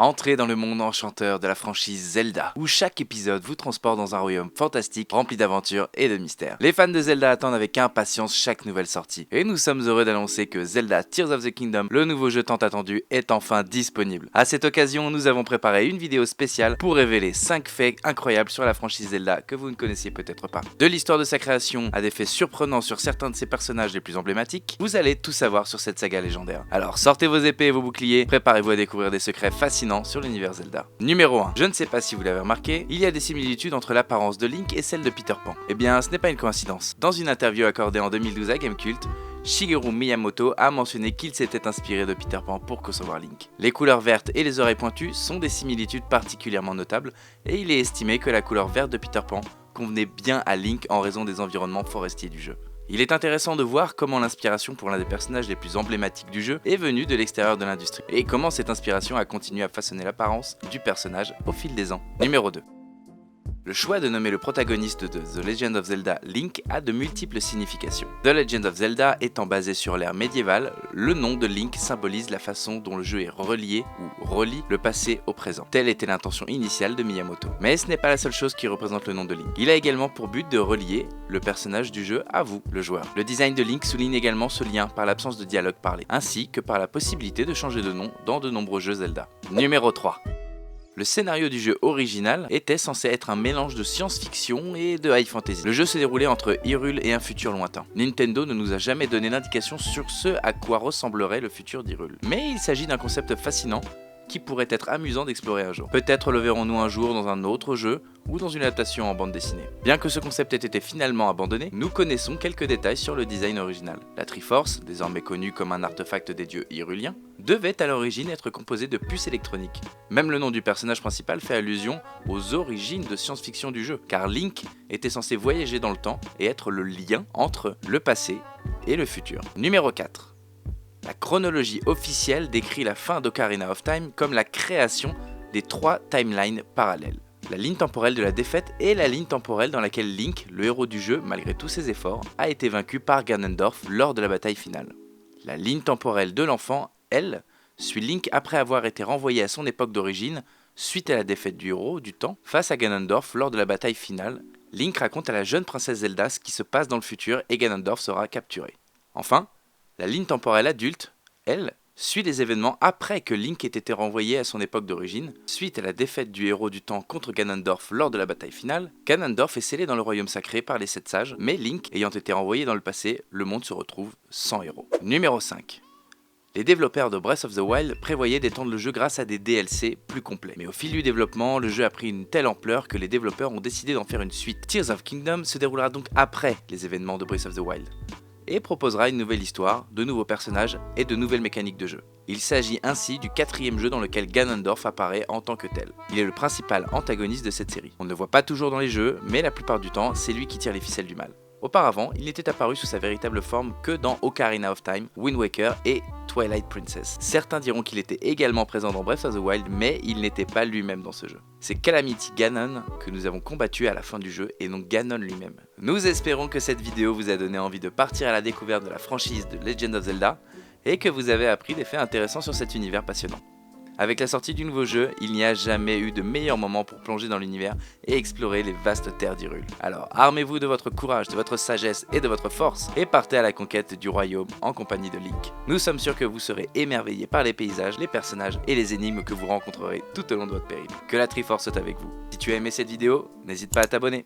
Entrez dans le monde enchanteur de la franchise Zelda, où chaque épisode vous transporte dans un royaume fantastique rempli d'aventures et de mystères. Les fans de Zelda attendent avec impatience chaque nouvelle sortie, et nous sommes heureux d'annoncer que Zelda Tears of the Kingdom, le nouveau jeu tant attendu, est enfin disponible. À cette occasion, nous avons préparé une vidéo spéciale pour révéler 5 faits incroyables sur la franchise Zelda que vous ne connaissiez peut-être pas. De l'histoire de sa création à des faits surprenants sur certains de ses personnages les plus emblématiques, vous allez tout savoir sur cette saga légendaire. Alors sortez vos épées et vos boucliers, préparez-vous à découvrir des secrets fascinants sur l'univers Zelda. Numéro 1. Je ne sais pas si vous l'avez remarqué, il y a des similitudes entre l'apparence de Link et celle de Peter Pan. Eh bien, ce n'est pas une coïncidence. Dans une interview accordée en 2012 à Gamecult, Shigeru Miyamoto a mentionné qu'il s'était inspiré de Peter Pan pour concevoir Link. Les couleurs vertes et les oreilles pointues sont des similitudes particulièrement notables, et il est estimé que la couleur verte de Peter Pan convenait bien à Link en raison des environnements forestiers du jeu. Il est intéressant de voir comment l'inspiration pour l'un des personnages les plus emblématiques du jeu est venue de l'extérieur de l'industrie, et comment cette inspiration a continué à façonner l'apparence du personnage au fil des ans. Numéro 2. Le choix de nommer le protagoniste de The Legend of Zelda Link a de multiples significations. The Legend of Zelda étant basé sur l'ère médiévale, le nom de Link symbolise la façon dont le jeu est relié ou relie le passé au présent. Telle était l'intention initiale de Miyamoto. Mais ce n'est pas la seule chose qui représente le nom de Link. Il a également pour but de relier le personnage du jeu à vous, le joueur. Le design de Link souligne également ce lien par l'absence de dialogue parlé, ainsi que par la possibilité de changer de nom dans de nombreux jeux Zelda. Numéro 3. Le scénario du jeu original était censé être un mélange de science-fiction et de high fantasy. Le jeu se déroulait entre Hyrule et un futur lointain. Nintendo ne nous a jamais donné d'indication sur ce à quoi ressemblerait le futur d'Hyrule. Mais il s'agit d'un concept fascinant qui pourrait être amusant d'explorer un jour. Peut-être le verrons-nous un jour dans un autre jeu ou dans une adaptation en bande dessinée. Bien que ce concept ait été finalement abandonné, nous connaissons quelques détails sur le design original. La Triforce, désormais connue comme un artefact des dieux hyruliens, devait à l'origine être composée de puces électroniques. Même le nom du personnage principal fait allusion aux origines de science-fiction du jeu, car Link était censé voyager dans le temps et être le lien entre le passé et le futur. Numéro 4. La chronologie officielle décrit la fin d'Ocarina of Time comme la création des 3 timelines parallèles. La ligne temporelle de la défaite et la ligne temporelle dans laquelle Link, le héros du jeu, malgré tous ses efforts, a été vaincu par Ganondorf lors de la bataille finale. La ligne temporelle de l'enfant, elle, suit Link après avoir été renvoyé à son époque d'origine suite à la défaite du héros du temps face à Ganondorf lors de la bataille finale. Link raconte à la jeune princesse Zelda ce qui se passe dans le futur et Ganondorf sera capturé. Enfin, la ligne temporelle adulte, elle, suit les événements après que Link ait été renvoyé à son époque d'origine. Suite à la défaite du héros du temps contre Ganondorf lors de la bataille finale, Ganondorf est scellé dans le royaume sacré par les 7 sages, mais Link ayant été renvoyé dans le passé, le monde se retrouve sans héros. Numéro 5. Les développeurs de Breath of the Wild prévoyaient d'étendre le jeu grâce à des DLC plus complets. Mais au fil du développement, le jeu a pris une telle ampleur que les développeurs ont décidé d'en faire une suite. Tears of Kingdom se déroulera donc après les événements de Breath of the Wild, et proposera une nouvelle histoire, de nouveaux personnages et de nouvelles mécaniques de jeu. Il s'agit ainsi du 4e jeu dans lequel Ganondorf apparaît en tant que tel. Il est le principal antagoniste de cette série. On ne le voit pas toujours dans les jeux, mais la plupart du temps, c'est lui qui tire les ficelles du mal. Auparavant, il n'était apparu sous sa véritable forme que dans Ocarina of Time, Wind Waker et Twilight Princess. Certains diront qu'il était également présent dans Breath of the Wild, mais il n'était pas lui-même dans ce jeu. C'est Calamity Ganon que nous avons combattu à la fin du jeu, et non Ganon lui-même. Nous espérons que cette vidéo vous a donné envie de partir à la découverte de la franchise de Legend of Zelda, et que vous avez appris des faits intéressants sur cet univers passionnant. Avec la sortie du nouveau jeu, il n'y a jamais eu de meilleur moment pour plonger dans l'univers et explorer les vastes terres d'Hyrule. Alors armez-vous de votre courage, de votre sagesse et de votre force et partez à la conquête du royaume en compagnie de Link. Nous sommes sûrs que vous serez émerveillés par les paysages, les personnages et les énigmes que vous rencontrerez tout au long de votre périple. Que la Triforce soit avec vous. Si tu as aimé cette vidéo, n'hésite pas à t'abonner.